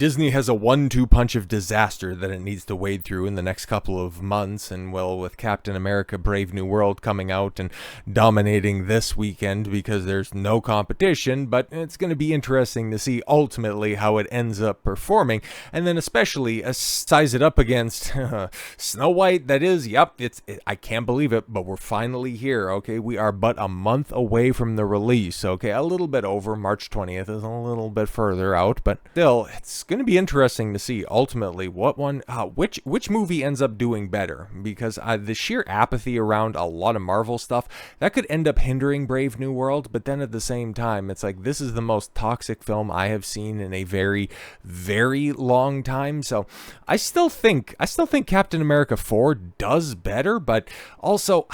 Disney has a 1-2 punch of disaster that it needs to wade through in the next couple of months, and well, with Captain America Brave New World coming out and dominating this weekend because there's no competition, but it's going to be interesting to see ultimately how it ends up performing, and then especially size it up against Snow White. That is, I can't believe it, but we're finally here, okay? We are but a month away from the release, okay? A little bit over. March 20th is a little bit further out, but still, it's going to be interesting to see ultimately which movie ends up doing better, because the sheer apathy around a lot of Marvel stuff that could end up hindering Brave New World. But then at the same time, it's like, this is the most toxic film I have seen in a very, very long time. So I still think Captain America 4 does better, but also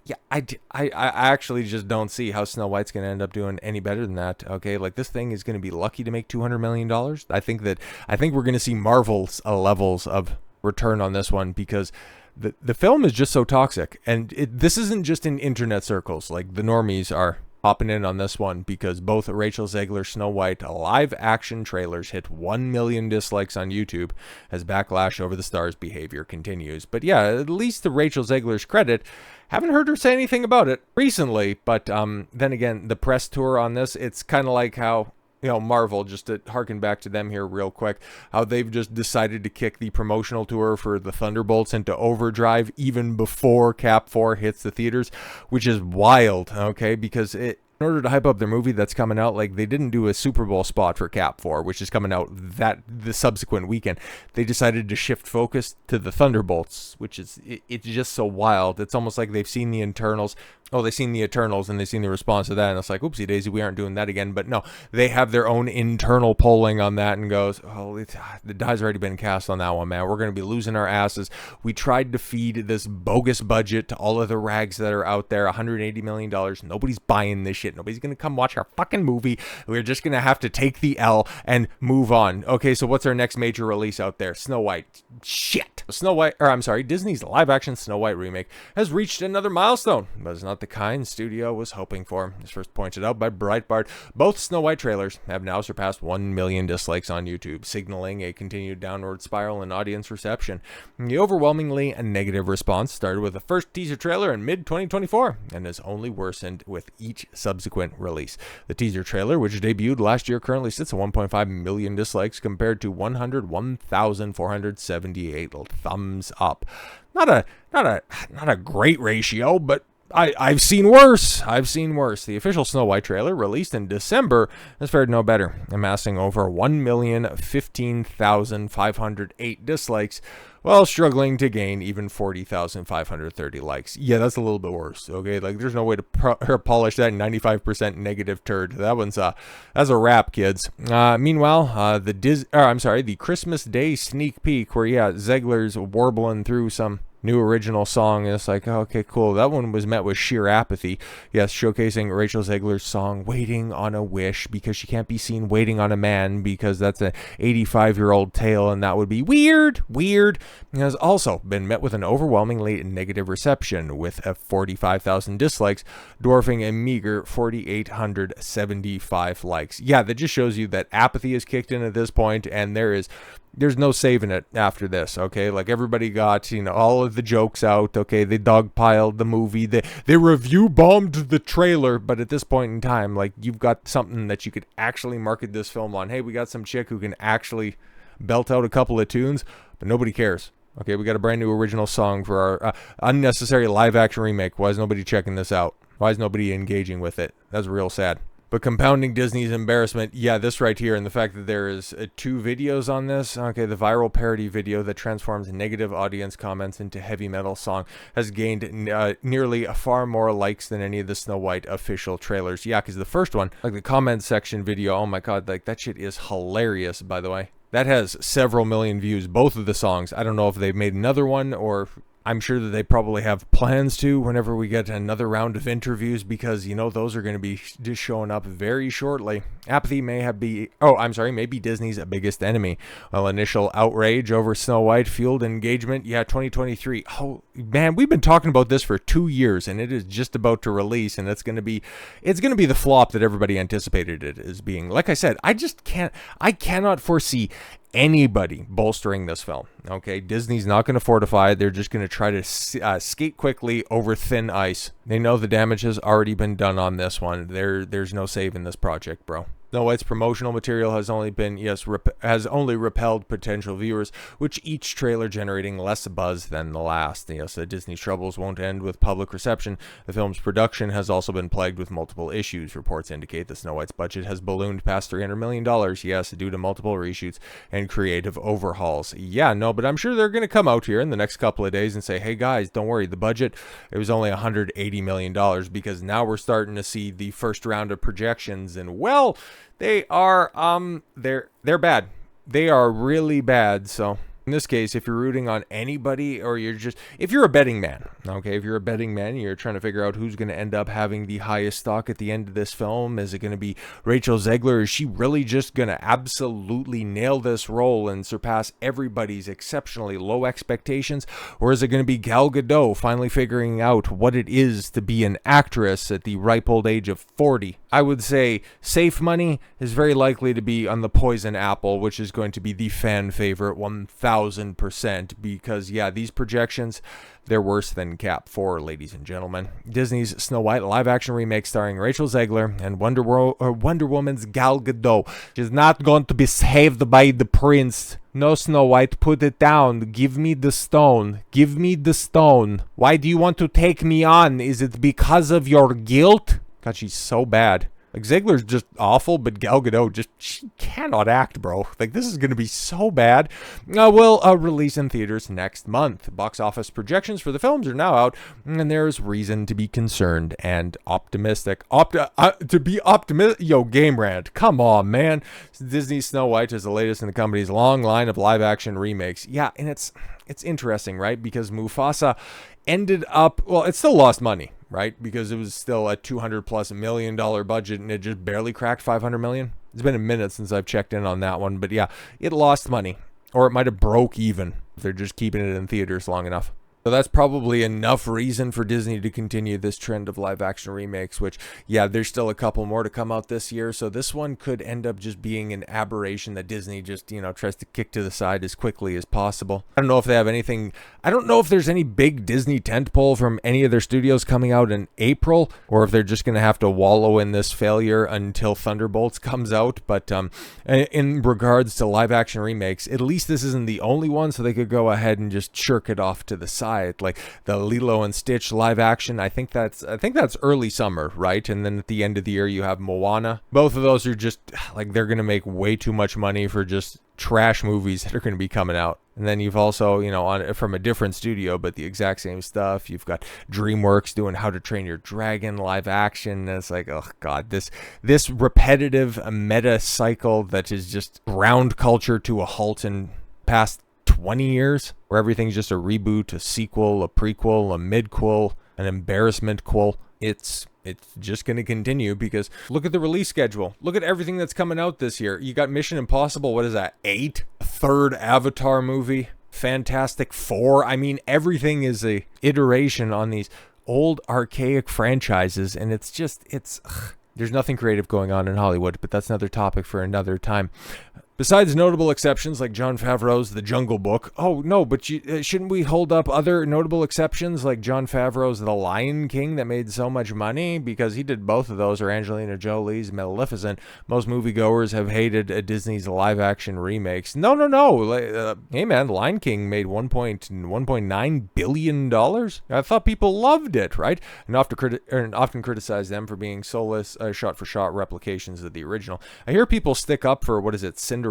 yeah, I actually just don't see how Snow White's going to end up doing any better than that. Okay, like, this thing is going to be lucky to make $200 million. I think we're going to see Marvel's levels of return on this one, because the film is just so toxic, and this isn't just in internet circles. Like, the normies are hopping in on this one because both Rachel Zegler Snow White live action trailers hit 1 million dislikes on YouTube as backlash over the star's behavior continues. But yeah, at least to Rachel Zegler's credit, haven't heard her say anything about it recently. But then again, the press tour on this, it's kind of like how, Marvel, just to harken back to them here real quick, how they've just decided to kick the promotional tour for the Thunderbolts into overdrive even before Cap 4 hits the theaters, which is wild, okay? Because in order to hype up their movie that's coming out, like, they didn't do a Super Bowl spot for Cap 4, which is coming out the subsequent weekend. They decided to shift focus to the Thunderbolts, which is, it's just so wild. It's almost like they've seen the Eternals. Oh, they've seen the Eternals and they've seen the response to that, and it's like, oopsie daisy, we aren't doing that again. But no, they have their own internal polling on that and goes, oh, the die's already been cast on that one, man. We're going to be losing our asses. We tried to feed this bogus budget to all of the rags that are out there, $180 million. Nobody's buying this shit. Nobody's going to come watch our fucking movie. We're just going to have to take the L and move on. Okay, so what's our next major release out there? Snow White. Shit. Disney's live-action Snow White remake has reached another milestone, but it's not the kind studio was hoping for. As first pointed out by Breitbart, both Snow White trailers have now surpassed 1 million dislikes on YouTube, signaling a continued downward spiral in audience reception. The overwhelmingly negative response started with the first teaser trailer in mid-2024 and has only worsened with each subsequent release. The teaser trailer, which debuted last year, currently sits at 1.5 million dislikes compared to 101,478 thumbs up. Not a great ratio, but I've seen worse. The official Snow White trailer, released in December, has fared no better, amassing over 1,015,508 dislikes, while struggling to gain even 40,530 likes. Yeah, that's a little bit worse, okay? Like, there's no way to polish that 95% negative turd. That's a wrap, kids. Meanwhile, the Christmas Day sneak peek where, Zegler's warbling through some new original song, and it's like, oh, okay, cool. That one was met with sheer apathy. Yes, showcasing Rachel Zegler's song Waiting on a Wish, because she can't be seen waiting on a man, because that's an 85-year-old tale, and that would be weird. It has also been met with an overwhelmingly negative reception, with 45,000 dislikes, dwarfing a meager 4,875 likes. Yeah, that just shows you that apathy is kicked in at this point, and there's no saving it after this, okay? Like, everybody got, all of the jokes out, okay? They dogpiled the movie. They review bombed the trailer, but at this point in time, like, you've got something that you could actually market this film on. Hey, we got some chick who can actually belt out a couple of tunes, but nobody cares. Okay, we got a brand new original song for our unnecessary live-action remake. Why is nobody checking this out? Why is nobody engaging with it? That's real sad. But compounding Disney's embarrassment, this right here, and the fact that there is 2 videos on this. Okay, the viral parody video that transforms negative audience comments into heavy metal song has gained nearly far more likes than any of the Snow White official trailers. Yeah, because the first one, like the comment section video, oh my god, like, that shit is hilarious, by the way. That has several million views, both of the songs. I don't know if they've made another one, or I'm sure that they probably have plans to whenever we get another round of interviews, because, those are going to be just showing up very shortly. Apathy may be Disney's biggest enemy. While initial outrage over Snow White fueled engagement, 2023. Oh, man, we've been talking about this for 2 years, and it is just about to release, and it's going to be the flop that everybody anticipated it as being. Like I said, I cannot foresee anybody bolstering this film. Okay, Disney's not going to fortify it. They're just going to try to skate quickly over thin ice. They know the damage has already been done on this one. There's no saving this project, bro. Snow White's promotional material has only been, has only repelled potential viewers, which each trailer generating less buzz than the last. Yes, Disney's troubles won't end with public reception. The film's production has also been plagued with multiple issues. Reports indicate that Snow White's budget has ballooned past $300 million, yes, due to multiple reshoots and creative overhauls. Yeah, no, but I'm sure they're going to come out here in the next couple of days and say, hey guys, don't worry, the budget, it was only $180 million, because now we're starting to see the first round of projections, and well, they are, they're bad. They are really bad. So in this case, if you're rooting on anybody, or if you're a betting man, okay, if you're a betting man, you're trying to figure out who's going to end up having the highest stock at the end of this film. Is it going to be Rachel Zegler? Is she really just going to absolutely nail this role and surpass everybody's exceptionally low expectations? Or is it going to be Gal Gadot finally figuring out what it is to be an actress at the ripe old age of 40? I would say safe money is very likely to be on the Poison Apple, which is going to be the fan favorite 1000%, because yeah, these projections, they're worse than Cap 4, ladies and gentlemen. Disney's Snow White live-action remake starring Rachel Zegler and Wonder Woman's Gal Gadot. She's not going to be saved by the prince. No, Snow White, put it down. Give me the stone. Give me the stone. Why do you want to take me on? Is it because of your guilt? God, she's so bad. Like, Ziegler's just awful, but Gal Gadot she cannot act, bro. Like, this is going to be so bad. Will release in theaters next month. Box office projections for the films are now out, and there's reason to be concerned and optimistic. To be optimistic? Yo, Game Rant, come on, man. Disney's Snow White is the latest in the company's long line of live-action remakes. Yeah, and it's interesting, right? Because Mufasa ended up, well, it still lost money, right? Because it was still a $200+ million budget, and it just barely cracked $500 million. It's been a minute since I've checked in on that one, but yeah, it lost money, or it might have broke even if they're just keeping it in theaters long enough. So that's probably enough reason for Disney to continue this trend of live-action remakes, which, yeah, there's still a couple more to come out this year. So this one could end up just being an aberration that Disney just, tries to kick to the side as quickly as possible. I don't know if they have anything. I don't know if there's any big Disney tentpole from any of their studios coming out in April, or if they're just going to have to wallow in this failure until Thunderbolts comes out. But in regards to live-action remakes, at least this isn't the only one, so they could go ahead and just shirk it off to the side. Like the Lilo and Stitch live action, I think that's early summer, right? And then at the end of the year you have Moana. Both of those are just like, they're gonna make way too much money for just trash movies that are going to be coming out. And then you've also, from a different studio, but the exact same stuff, you've got DreamWorks doing How to Train Your Dragon live action. And it's like, oh god, this repetitive meta cycle that is just ground culture to a halt in past 20 years, where everything's just a reboot, a sequel, a prequel, a midquel, an embarrassment-quel. It's just going to continue, because look at the release schedule. Look at everything that's coming out this year. You got Mission Impossible, what is that, 8? A third Avatar movie, Fantastic Four. I mean, everything is a iteration on these old archaic franchises, and there's nothing creative going on in Hollywood, but that's another topic for another time. Besides notable exceptions like Jon Favreau's The Jungle Book. Oh, no, but shouldn't we hold up other notable exceptions like Jon Favreau's The Lion King that made so much money? Because he did both of those, or Angelina Jolie's Maleficent. Most moviegoers have hated Disney's live-action remakes. No. Hey, man, Lion King made $1.9 billion. I thought people loved it, right? And often criticize them for being soulless, shot-for-shot replications of the original. I hear people stick up for, Cinderella.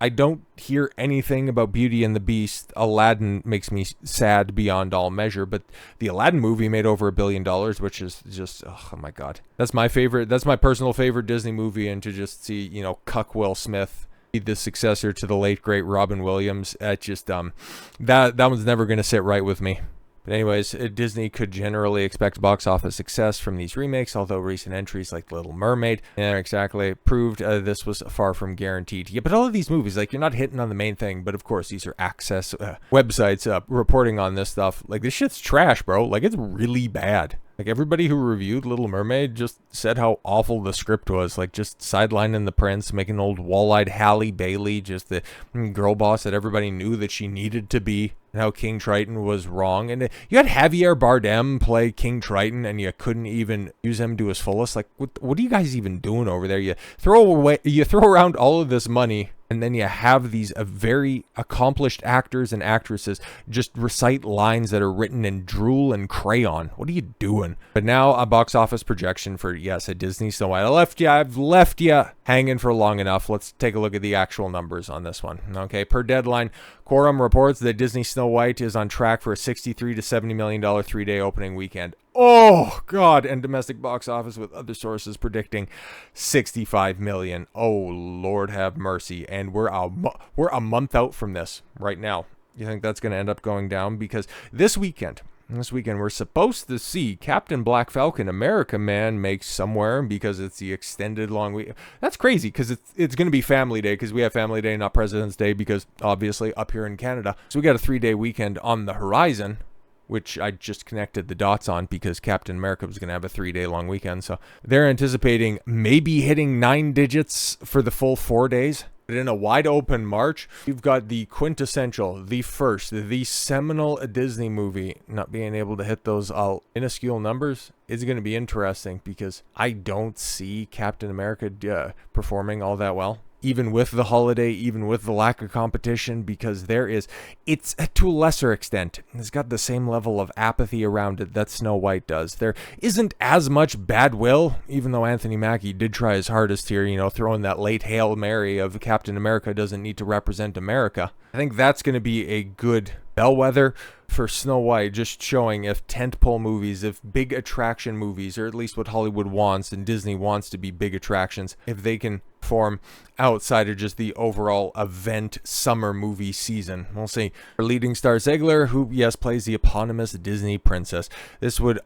I don't hear anything about Beauty and the Beast. Aladdin makes me sad beyond all measure, but the Aladdin movie made over $1 billion, which is just, oh my god. That's my personal favorite Disney movie, and to just see, cuck Will Smith be the successor to the late great Robin Williams, that one's never going to sit right with me. But anyways, Disney could generally expect box office success from these remakes, although recent entries like Little Mermaid, proved this was far from guaranteed. Yeah, but all of these movies, you're not hitting on the main thing, but of course these are access websites reporting on this stuff. This shit's trash, bro. It's really bad. Like, everybody who reviewed Little Mermaid just said how awful the script was. Like, just sidelining the prince, making old wall-eyed Halle Bailey just the girl boss that everybody knew that she needed to be. And how King Triton was wrong. And you had Javier Bardem play King Triton, and you couldn't even use him to his fullest. Like, what are you guys even doing over there? You throw around all of this money, and then you have these very accomplished actors and actresses just recite lines that are written in drool and crayon. What are you doing? But now a box office projection for, yes, a Disney Snow White. I've left you hanging for long enough. Let's take a look at the actual numbers on this one. Okay, per Deadline, Quorum reports that Disney Snow White is on track for a $63 to $70 million 3-day opening weekend. Oh, God. And domestic box office, with other sources predicting $65 million. Oh, Lord have mercy. And we're a month out from this right now. You think that's going to end up going down? Because this weekend, we're supposed to see Captain Black Falcon America Man make somewhere, because it's the extended long week. That's crazy, because it's going to be Family Day, because we have Family Day, not President's Day, because obviously up here in Canada. So we got a 3-day weekend on the horizon, which I just connected the dots on because Captain America was going to have a 3-day long weekend. So they're anticipating maybe hitting 9 digits for the full 4 days. But in a wide open March, you've got the quintessential, the seminal Disney movie not being able to hit those minuscule numbers. Is going to be interesting, because I don't see Captain America performing all that well, even with the holiday, even with the lack of competition, because it's to a lesser extent, it's got the same level of apathy around it that Snow White does. There isn't as much bad will, even though Anthony Mackie did try his hardest here, throwing that late Hail Mary of Captain America doesn't need to represent America. I think that's going to be a good bellwether for Snow White, just showing if tentpole movies, if big attraction movies, or at least what Hollywood wants and Disney wants to be big attractions, if they can perform outside of just the overall event summer movie season. We'll see. Our leading star Zegler, who, yes, plays the eponymous Disney princess. This would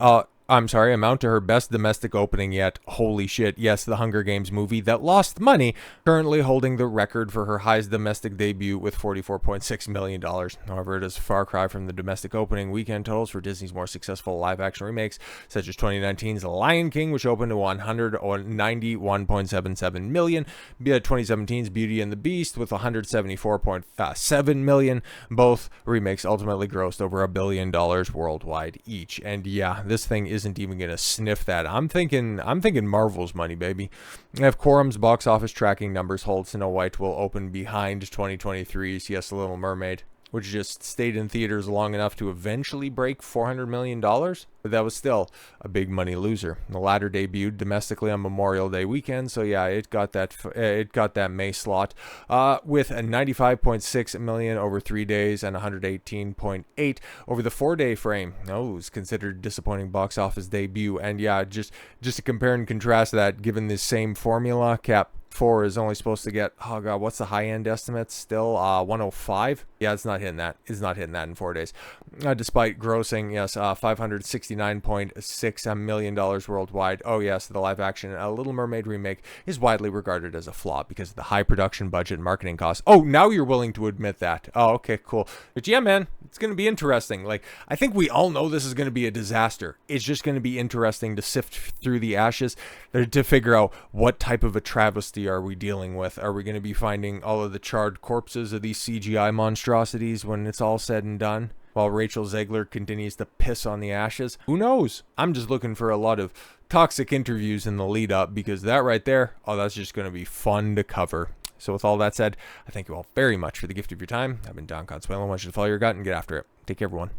amount to her best domestic opening yet. Holy shit. Yes, the Hunger Games movie that lost money, currently holding the record for her highest domestic debut with $44.6 million. However, it is a far cry from the domestic opening weekend totals for Disney's more successful live-action remakes, such as 2019's Lion King, which opened to $191.77 million, 2017's Beauty and the Beast with $174.7 million. Both remakes ultimately grossed over $1 billion worldwide each. And yeah, this thing isn't even going to sniff that. I'm thinking Marvel's money, baby. If Quorum's box office tracking numbers hold, Snow White will open behind 2023's Yes, Little Mermaid, which just stayed in theaters long enough to eventually break $400 million, but that was still a big money loser. The latter debuted domestically on Memorial Day weekend, so yeah, it got that May slot with a $95.6 million over 3 days and $118.8 over the 4-day frame. No, it was considered a disappointing box office debut, and yeah, just to compare and contrast that, given the same formula, Cap 4 is only supposed to get, oh god, what's the high-end estimate? Still 105? Yeah, it's not hitting that. It's not hitting that in 4 days. Despite grossing, yes, $569.6 million worldwide. Oh yes, the live-action Little Mermaid remake is widely regarded as a flop because of the high production budget and marketing costs. Oh, now you're willing to admit that. Oh, okay, cool. But yeah, man, it's going to be interesting. Like, I think we all know this is going to be a disaster. It's just going to be interesting to sift through the ashes to figure out what type of a travesty are we dealing with. Are we going to be finding all of the charred corpses of these CGI monstrosities when it's all said and done, while Rachel Zegler continues to piss on the ashes? Who knows? I'm just looking for a lot of toxic interviews in the lead up, because that right there, oh, that's just going to be fun to cover. So with all that said, I thank you all very much for the gift of your time. I've been Don Consuelo. I want you to follow your gut and get after it. Take care, everyone.